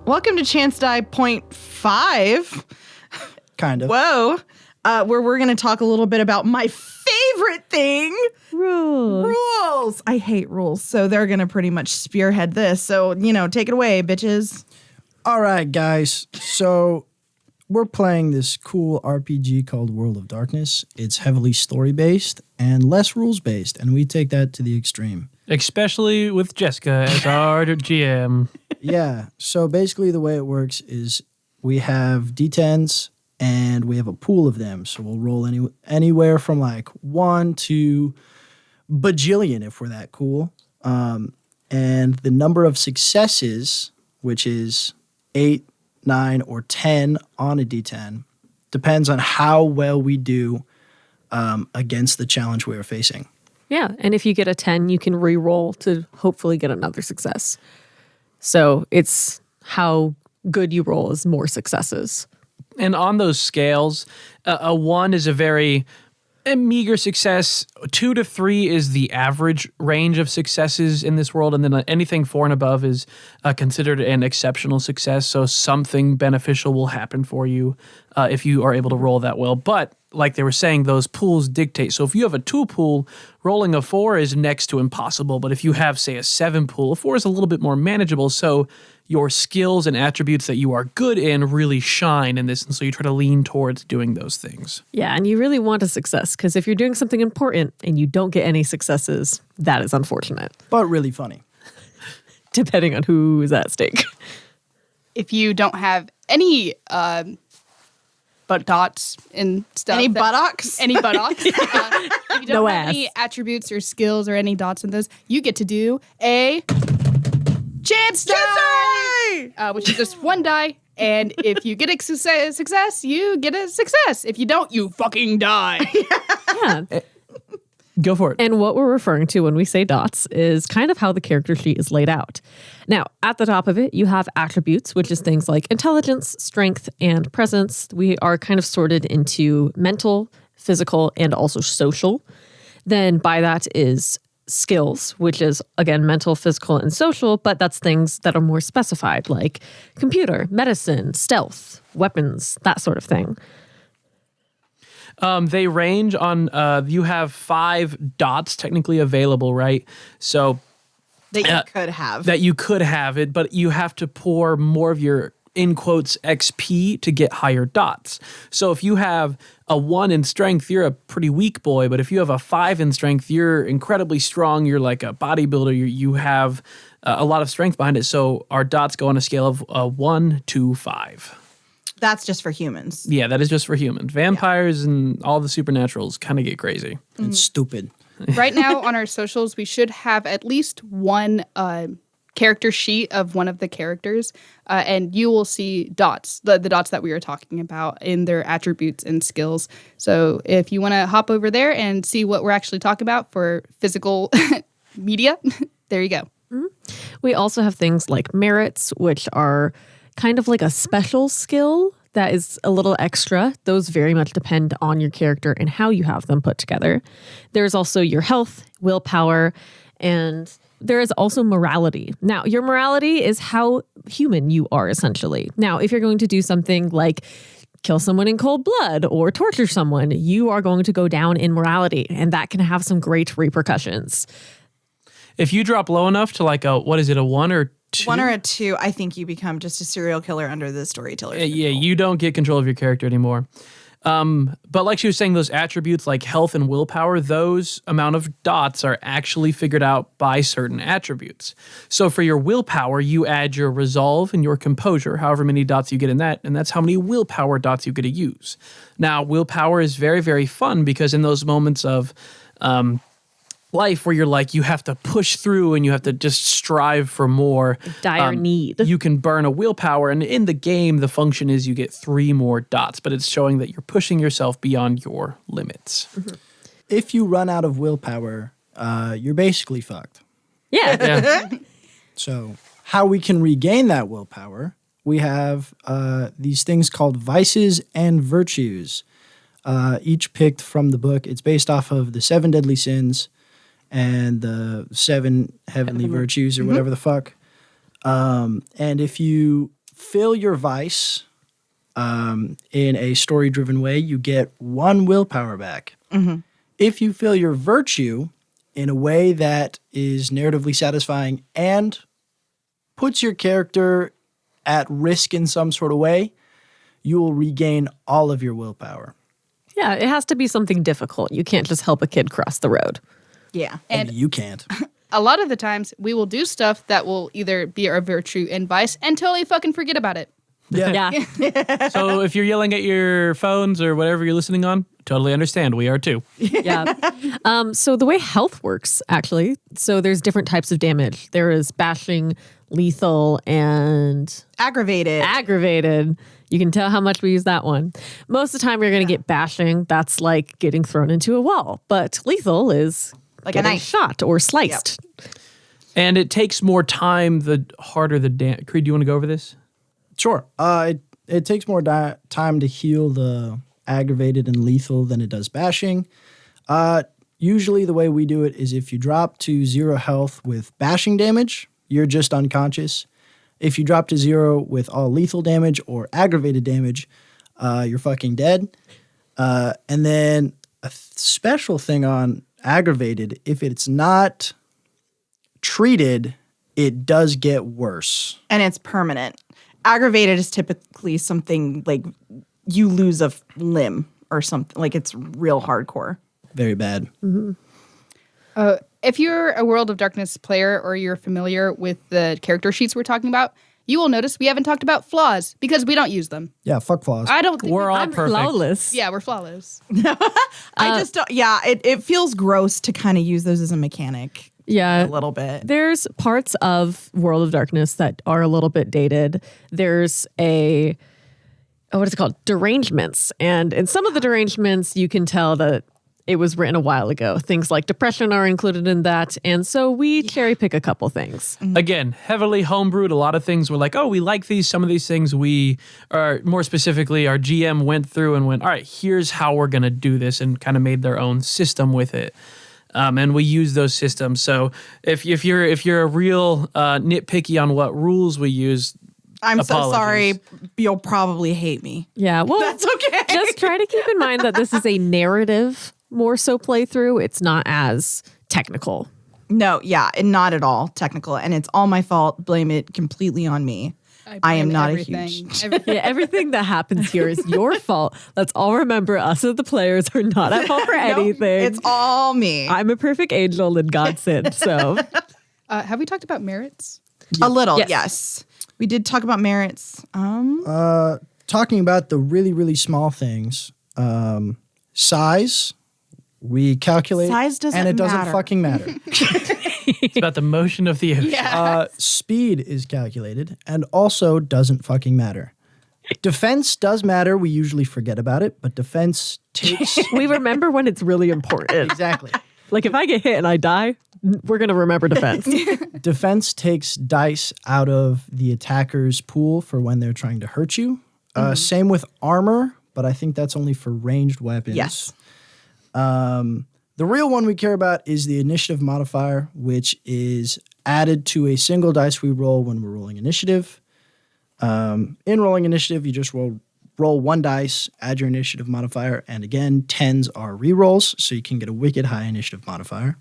Welcome to Chance Die Point 5. Kind of. Whoa. Where we're going to talk a little bit about my favorite thing. Rules. I hate rules. So they're going to pretty much spearhead this. So, take it away, bitches. All right, guys. So we're playing this cool RPG called World of Darkness. It's heavily story-based and less rules-based, and we take that to the extreme. Especially with Jessica as our GM. Yeah. So basically the way it works is we have D10s and we have a pool of them. So we'll roll anywhere from like 1 to bajillion if we're that cool. And the number of successes, which is 8, 9, or 10 on a D10, depends on how well we do against the challenge we are facing. Yeah, and if you get a 10, you can re-roll to hopefully get another success. So it's how good you roll is more successes. And on those scales, a 1 is a very meager success. 2 to 3 is the average range of successes in this world. And then anything 4 and above is considered an exceptional success. So something beneficial will happen for you if you are able to roll that well. But like they were saying, those pools dictate. So if you have a 2 pool, rolling a 4 is next to impossible. But if you have, say, a 7 pool, a 4 is a little bit more manageable. So your skills and attributes that you are good in really shine in this. And so you try to lean towards doing those things. Yeah, and you really want a success, because if you're doing something important and you don't get any successes, that is unfortunate. But really funny. Depending on who is at stake. If you don't have any butt dots and stuff. Any buttocks? Any buttocks. If you don't No have ass. any attributes or skills or any dots in those, you get to do a chance die, which is just 1 die. And if you get a success, you get a success. If you don't, you fucking die. Yeah. Go for it. And what we're referring to when we say dots is kind of how the character sheet is laid out. Now, at the top of it, you have attributes, which is things like intelligence, strength, and presence. We are kind of sorted into mental, physical, and also social. Then by that is skills, which is, again, mental, physical, and social, but that's things that are more specified, like computer, medicine, stealth, weapons, that sort of thing. They range on, you have 5 dots technically available, right? So That you could have. that you could have it, but you have to pour more of your, in quotes, XP to get higher dots. So if you have a 1 in strength, you're a pretty weak boy, but if you have a 5 in strength, you're incredibly strong. You're like a bodybuilder. You have a lot of strength behind it. So our dots go on a scale of 1 to 5. That's just for humans. Yeah, that is just for humans. Vampires and all the supernaturals kind of get crazy. It's stupid. Right now on our socials, we should have at least one character sheet of one of the characters, and you will see dots, the dots that we were talking about in their attributes and skills. So if you want to hop over there and see what we're actually talking about for physical media, there you go. Mm-hmm. We also have things like merits, which are kind of like a special skill that is a little extra. Those very much depend on your character and how you have them put together. There's also your health, willpower, and there is also morality. Now, your morality is how human you are, essentially. Now, if you're going to do something like kill someone in cold blood or torture someone, you are going to go down in morality, and that can have some great repercussions. If you drop low enough to like a 1 or 2? 1 or a 2, I think you become just a serial killer under the storyteller's Yeah, control. you don't get control of your character anymore. But like she was saying, those attributes like health and willpower, those amount of dots are actually figured out by certain attributes. So for your willpower, you add your resolve and your composure, however many dots you get in that, and that's how many willpower dots you get to use. Now, willpower is very, very fun because in those moments of life where you're like, you have to push through and you have to just strive for more. Dire need. You can burn a willpower, and in the game, the function is you get 3 more dots, but it's showing that you're pushing yourself beyond your limits. Mm-hmm. If you run out of willpower, you're basically fucked. Yeah. Yeah. So how we can regain that willpower, we have these things called vices and virtues, each picked from the book. It's based off of the 7 deadly sins and the 7 heavenly virtues or whatever the fuck. And if you fill your vice in a story-driven way, you get 1 willpower back. If you fill your virtue in a way that is narratively satisfying and puts your character at risk in some sort of way, you will regain all of your willpower. Yeah, it has to be something difficult. You can't just help a kid cross the road. Yeah. And you can't. A lot of the times, we will do stuff that will either be our virtue and vice and totally fucking forget about it. Yeah. Yeah. So if you're yelling at your phones or whatever you're listening on, totally understand. We are too. Yeah. So the way health works, actually, so there's different types of damage. There is bashing, lethal, and Aggravated. You can tell how much we use that one. Most of the time, you're going to get bashing. That's like getting thrown into a wall. But lethal is Like a getting knife. shot or sliced. And it takes more time the harder the damage. Creed, do you want to go over this? Sure. It takes more time to heal the aggravated and lethal than it does bashing. Usually the way we do it is if you drop to 0 health with bashing damage, you're just unconscious. If you drop to 0 with all lethal damage or aggravated damage, you're fucking dead. And then a special thing on aggravated, if it's not treated, it does get worse. And it's permanent. Aggravated is typically something like you lose a limb or something. Like it's real hardcore. Very bad. If you're a World of Darkness player or you're familiar with the character sheets we're talking about, you will notice we haven't talked about flaws because we don't use them. Yeah, fuck flaws. I don't think We're all I'm perfect. flawless. Yeah, we're flawless. I just don't, yeah, it feels gross to kind of use those as a mechanic Yeah. a little bit. There's parts of World of Darkness that are a little bit dated. There's what is it called? Derangements. And in some of the derangements, you can tell that it was written a while ago. Things like depression are included in that. And so we cherry pick a couple things. Again, heavily homebrewed. A lot of things were like, oh, we like these. Some of these things we are, more specifically, our GM went through and went, all right, here's how we're going to do this, and kind of made their own system with it. And we use those systems. So if you're a real nitpicky on what rules we use, I'm so apologies. sorry. You'll probably hate me. Yeah, well, That's okay. just try to keep in mind that this is a narrative more so playthrough. It's not as technical. No, yeah, and not at all technical. And it's all my fault. Blame it completely on me. I am blame not everything. a huge... Yeah, everything that happens here is your fault. Let's all remember us as the players are not at fault for anything. It's all me. I'm a perfect angel and God sent. So Have we talked about merits? A little, Yes. yes. We did talk about merits. Talking about the really, really small things, size, we calculate, Size doesn't and it doesn't matter. fucking matter. it's about the motion of the ocean. Speed is calculated and also doesn't fucking matter. Defense does matter. We usually forget about it, but defense takes... we remember when it's really important. Exactly. Like if I get hit and I die, we're going to remember defense. Defense takes dice out of the attacker's pool for when they're trying to hurt you. Same with armor, but I think that's only for ranged weapons. Yes. The real one we care about is the initiative modifier, which is added to a single dice we roll when we're rolling initiative. In rolling initiative, you just roll 1 dice, add your initiative modifier, and again, 10s are rerolls, so you can get a wicked high initiative modifier.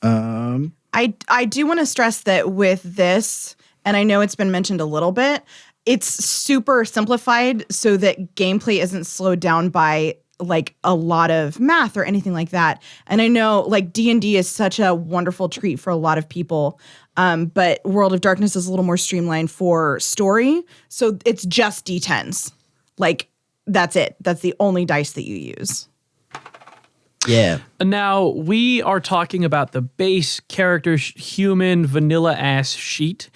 I do want to stress that with this, and I know it's been mentioned a little bit, it's super simplified so that gameplay isn't slowed down by like a lot of math or anything like that. And I know like D&D is such a wonderful treat for a lot of people, but World of Darkness is a little more streamlined for story. So it's just D10s. Like that's it. That's the only dice that you use. Yeah. Now, we are talking about the base character human vanilla ass sheet.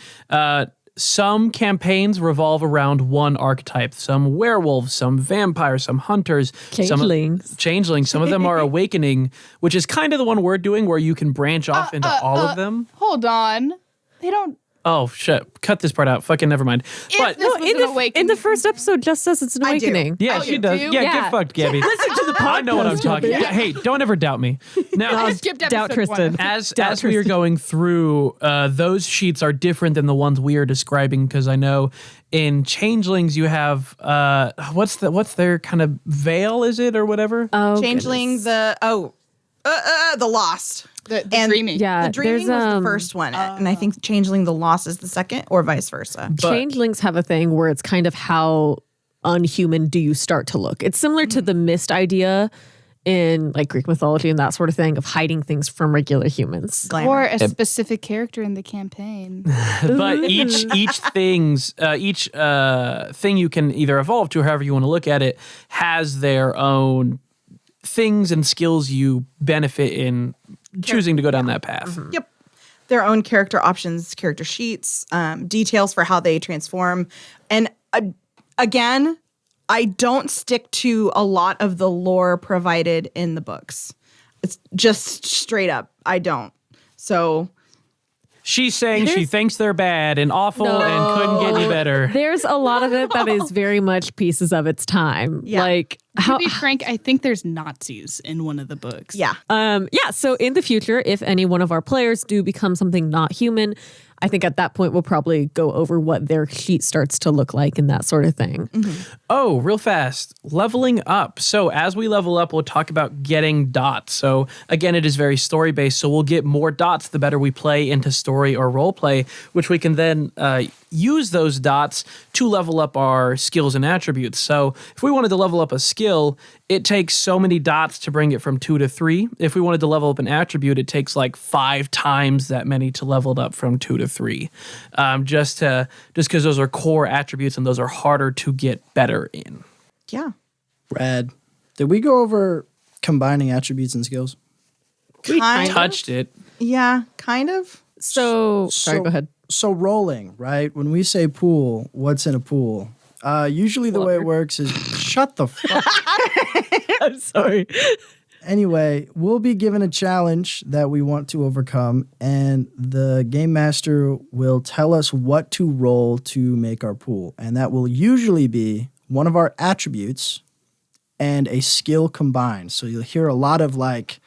Some campaigns revolve around one archetype. Some werewolves, some vampires, some hunters. Changelings. Changelings. Some of them are awakening, which is kind of the one we're doing where you can branch off into all of them. Hold on. They don't Oh shit! Cut this part out. Fucking never mind. But this was an awakening. in the first episode, Jess says it's an I do. awakening. yeah, Oh, she you does. do? Yeah, Yeah. get fucked, Gabby. Listen to the podcast. I know what I'm talking. Gabby. Yeah, hey, don't ever doubt me. Now, I skipped Doubt episode Tristan. one. as we are going through, those sheets are different than the ones we are describing because I know in Changelings you have what's their kind of veil, is it, or whatever? Oh, Changeling goodness. the Lost. The And dreaming. Yeah, the Dreaming there's, was the first one, and I think Changeling the Lost is the second, or vice versa. Changelings have a thing where it's kind of how unhuman do you start to look. It's similar to the mist idea in like Greek mythology and that sort of thing of hiding things from regular humans. Glamour. Or a specific character in the campaign. But each thing you can either evolve to, however you want to look at it, has their own things and skills you benefit in choosing to go down that path. Yep. Their own character options, character sheets, details for how they transform. And again, I don't stick to a lot of the lore provided in the books. It's just straight up. I don't. So She's saying she thinks they're bad and awful and couldn't get any better. There's a lot of it that is very much pieces of its time. Yeah. Like To how be frank, I think there's Nazis in one of the books. yeah. so in the future, if any one of our players do become something not human, I think at that point we'll probably go over what their sheet starts to look like and that sort of thing. Oh, real fast. Leveling up. So as we level up, we'll talk about getting dots. So again, it is very story based. So we'll get more dots the better we play into story or role play, which we can then use those dots to level up our skills and attributes. So if we wanted to level up a skill, it takes so many dots to bring it from 2 to 3. If we wanted to level up an attribute, it takes like 5 times that many to level it up from 2 to 3. Just because those are core attributes and those are harder to get better in. Yeah. Brad, did we go over combining attributes and skills? Kind of. Touched it. Yeah, kind of. So sorry, go ahead. So rolling, right? When we say pool, what's in a pool? Usually the way it works is shut the fuck. I'm sorry. Anyway, we'll be given a challenge that we want to overcome, and the game master will tell us what to roll to make our pool. And that will usually be one of our attributes and a skill combined. So you'll hear a lot of like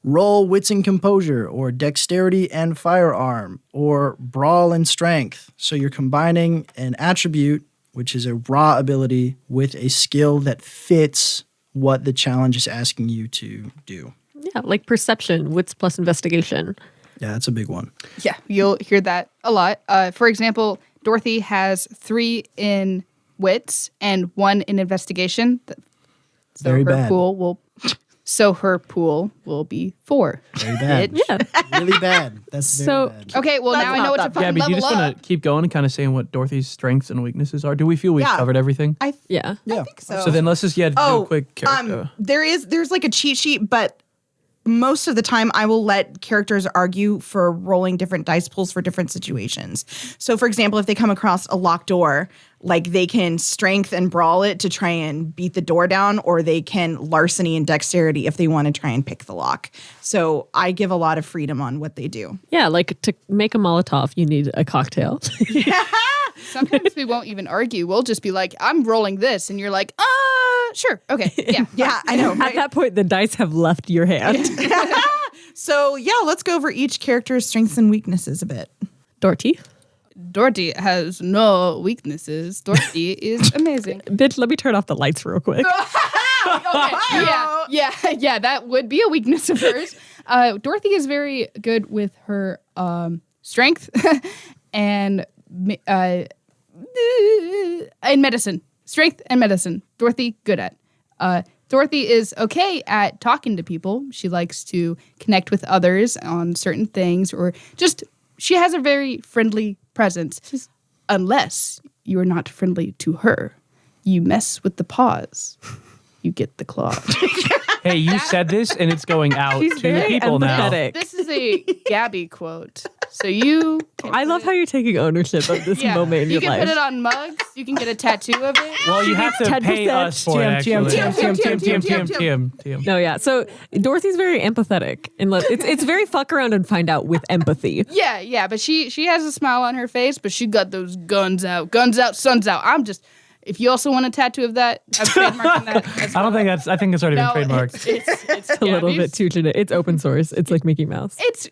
roll wits and composure, or dexterity and firearm, or brawl and strength. So you're combining an attribute, which is a raw ability, with a skill that fits what the challenge is asking you to do. Yeah, like perception, wits plus investigation. Yeah, that's a big one. Yeah, you'll hear that a lot. For example, Dorothy has 3 in wits and 1 in investigation. So Very her bad. her pool will be 4. Very bad. Yeah. Really bad. That's very So- bad. Okay, well now I know what to fucking Gabby, do you level just up. want to keep going and kind of saying what Dorothy's strengths and weaknesses are? Do we feel we've Yeah. covered everything? Yeah. Yeah. I think so. So then let's just do a quick character. There's like a cheat sheet, but most of the time I will let characters argue for rolling different dice pools for different situations. So for example, if they come across a locked door, like they can strength and brawl it to try and beat the door down, or they can larceny and dexterity if they want to try and pick the lock. So I give a lot of freedom on what they do. Yeah, like to make a Molotov, you need a cocktail. Sometimes we won't even argue. We'll just be like, I'm rolling this. And you're like, sure. Okay. Yeah. Yeah, I know. At Right? that point, the dice have left your hand. So yeah, let's go over each character's strengths and weaknesses a bit. Dorothy, Dorothy has no weaknesses. Dorothy is amazing. bitch, let me turn off the lights real quick. Yeah, that would be a weakness of hers. Dorothy is very good with her strength and medicine. Strength and medicine. Dorothy, good at. Dorothy is okay at talking to people. She likes to connect with others on certain things, or just she has a very friendly presence. Unless you are not friendly to her, you mess with the paws, you get the claws. Hey, you said this, and it's going out She's to the very people now. empathetic. This is a Gabby quote. So you can I love how you're taking ownership of this moment in you your can life. put it on mugs. You can get a tattoo of it. Well, you have to 10%. pay us for it, actually. TM. No, yeah. So Dorothy's very empathetic, and it's very fuck around and find out with empathy. Yeah, but she has a smile on her face, but she got those guns out, suns out. If you also want a tattoo of that, I'm trademarking that. As I don't well. think that's. I think it's already been trademarked. It's A little Gabby's. bit too generic. It's open source. It's like Mickey Mouse. It's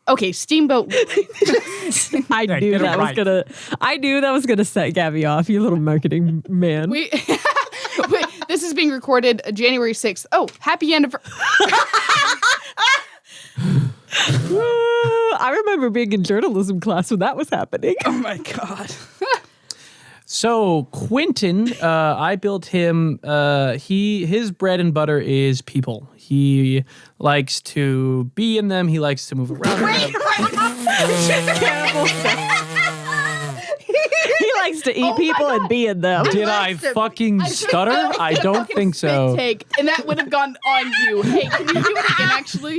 okay. Steamboat. I Yeah, knew get it that right. was gonna set Gabby off. You little marketing man. Wait, this is being recorded January 6th. Oh, happy anniversary. I remember being in journalism class when that was happening. Oh my god. So Quentin, I built him. His bread and butter is people. He likes to be in them. He likes to move around. in them. He likes to eat people and be in them. Did I fucking stutter? I don't think so. Take, and that would have gone on you. Hey, can you do it again? Actually.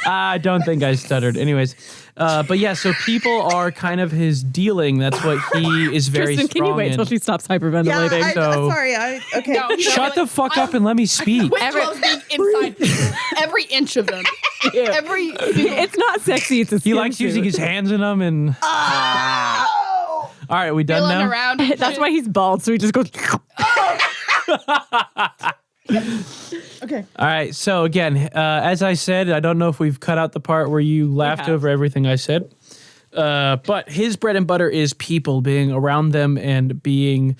I don't think I stuttered. Anyways, but yeah, so people are kind of his dealing. That's what he is very Tristan, can you strong wait in. till she stops hyperventilating? So- sorry. Okay. No, Shut the fuck up and let me speak. Winslow's being inside people. Every inch of them. Every. It's not sexy. It's a He likes using his hands in them and. All right, we done Feeling now? around. That's why he's bald, so he just goes. Okay. All right, so again, as I said, I don't know if we've cut out the part where you laughed have. over everything I said. But his bread and butter is people, being around them and being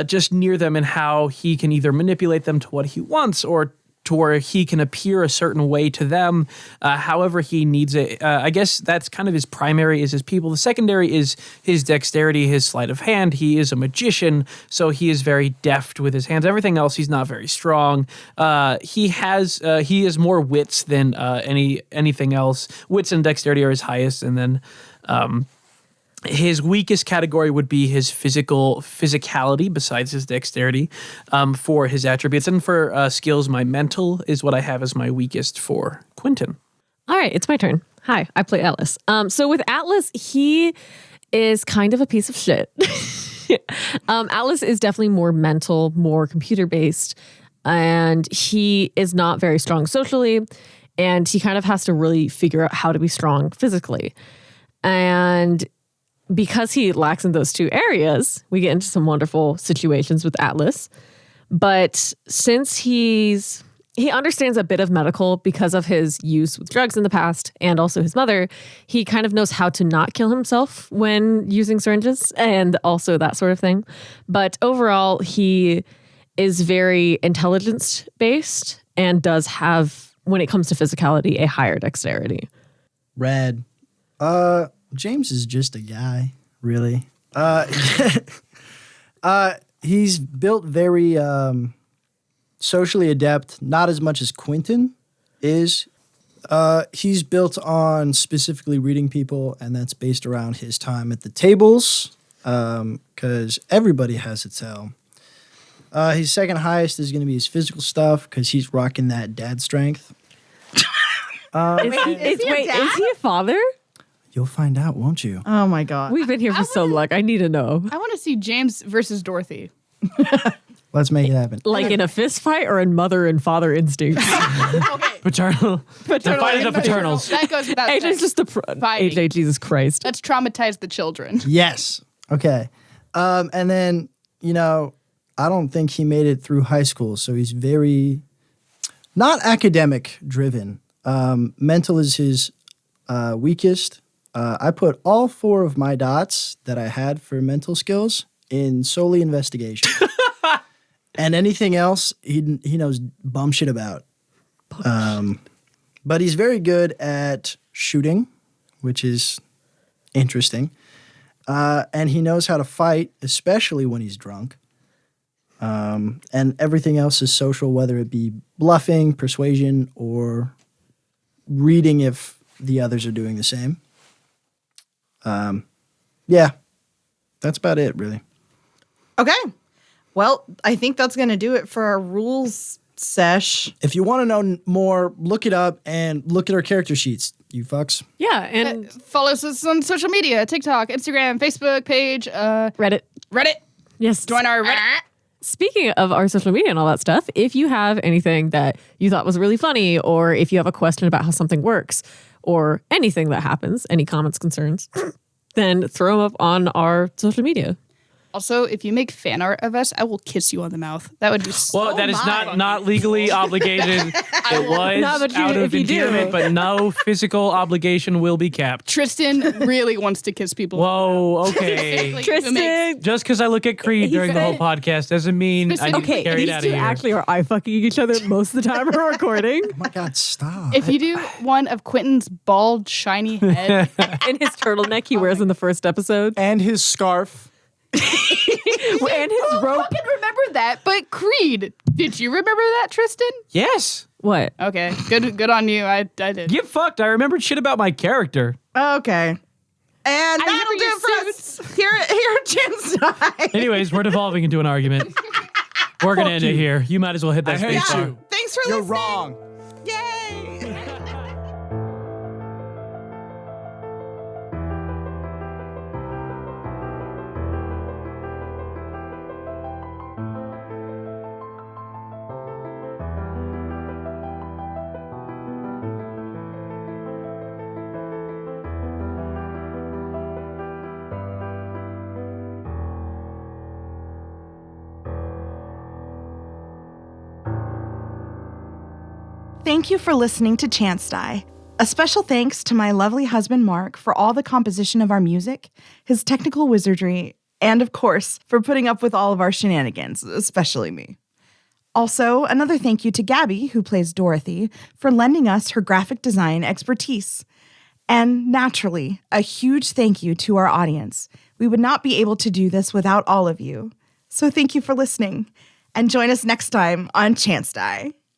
just near them, and how he can either manipulate them to what he wants or to where he can appear a certain way to them, however he needs it. I guess that's kind of his primary is his people. The secondary is his dexterity, his sleight of hand. He is a magician, so he is very deft with his hands. Everything else, he's not very strong. He has more wits than anything else. Wits and dexterity are his highest, and then his weakest category would be his physicality, besides his dexterity, for his attributes. And for skills, my mental is what I have as my weakest for Quentin. All right, it's my turn. Hi, I play Atlas. So with Atlas, he is kind of a piece of shit. Atlas is definitely more mental, more computer-based, and he is not very strong socially, and he kind of has to really figure out how to be strong physically. And because he lacks in those two areas, we get into some wonderful situations with Atlas. But since he understands a bit of medical because of his use with drugs in the past and also his mother, he kind of knows how to not kill himself when using syringes and also that sort of thing. But overall, he is very intelligence-based and does have, when it comes to physicality, a higher dexterity. Rad. James is just a guy, really. He's built very socially adept, not as much as Quentin is. He's built on specifically reading people, and that's based around his time at the tables, because everybody has to tell. His second highest is going to be his physical stuff, because he's rocking that dad strength. Is he a father? You'll find out, won't you? Oh my god. We've been here for so long. I need to know. I want to see James versus Dorothy. Let's make it happen. Like in a fist fight or in mother and father instincts? Okay. Paternal. The fight of the paternals. That goes without AJ's saying. just the Fighting. AJ, Jesus Christ. Let's traumatize the children. Yes. Okay. And then, I don't think he made it through high school, so he's very not academic driven. Mental is his weakest. I put all 4 of my dots that I had for mental skills in solely investigation. And anything else he knows bum shit about. But he's very good at shooting, which is interesting. And he knows how to fight, especially when he's drunk. And everything else is social, whether it be bluffing, persuasion, or reading if the others are doing the same. Yeah, that's about it, really. Okay. Well, I think that's going to do it for our rules sesh. If you want to know more, look it up and look at our character sheets, you fucks. Yeah, and Follow us on social media, TikTok, Instagram, Facebook page, Reddit. Reddit. Yes. Join our Reddit. Speaking of our social media and all that stuff, if you have anything that you thought was really funny, or if you have a question about how something works, or anything that happens, any comments, concerns, then throw them up on our social media. Also, if you make fan art of us, I will kiss you on the mouth. That would be so Well, that is not legally obligated. It was No, but out if of you do. endearment, but no physical obligation will be capped. Tristan really wants to kiss people. Whoa, okay. Like, Tristan. Just because I look at Creed He during the whole said- podcast doesn't mean I need Okay, to carry it these out two of here. actually are eye fucking each other most of the time we're recording. Oh my God, stop. If you do one of Quentin's bald, shiny head, And his turtleneck he wears in the first episode. And his scarf. And his rope. fucking remember that. But Creed, did you remember that, Tristan? Yes. What? Okay, good on you. I did. Get fucked. I remembered shit about my character. Okay. And that'll remember do your it for us here at Chance Die. Anyways, we're devolving into an argument. We're going to end it here. You might as well hit that I hate space bar. you. Thanks for You're listening. wrong. Yay. Thank you for listening to Chance Die. A special thanks to my lovely husband Mark for all the composition of our music, his technical wizardry, and of course, for putting up with all of our shenanigans, especially me. Also, another thank you to Gabby, who plays Dorothy, for lending us her graphic design expertise. And naturally, a huge thank you to our audience. We would not be able to do this without all of you. So thank you for listening, and join us next time on Chance Die.